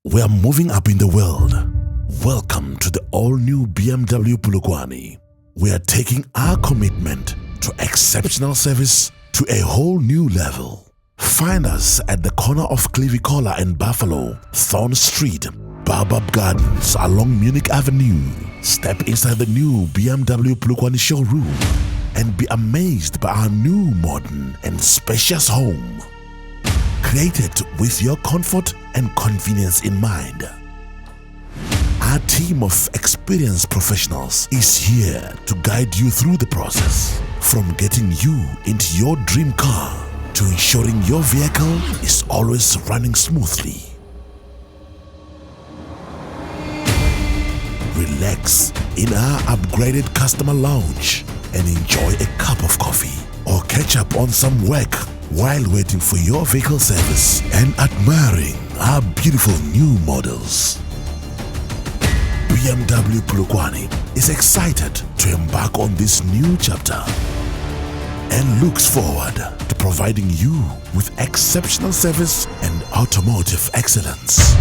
We are moving up in the world. Welcome to the all-new BMW Polokwane. We are taking our commitment to exceptional service to a whole new level. Find us at the corner of Clivicola and Buffalo, Thorn Street, Baobab Gardens along Munich Avenue. Step inside the new BMW Polokwane showroom and be amazed by our new modern and spacious home. Created with your comfort and convenience in mind. Our team of experienced professionals is here to guide you through the process, from getting you into your dream car to ensuring your vehicle is always running smoothly. Relax in our upgraded customer lounge and enjoy a cup of coffee or catch up on some work while waiting for your vehicle service and admiring our beautiful new models. BMW Polokwane is excited to embark on this new chapter and looks forward to providing you with exceptional service and automotive excellence.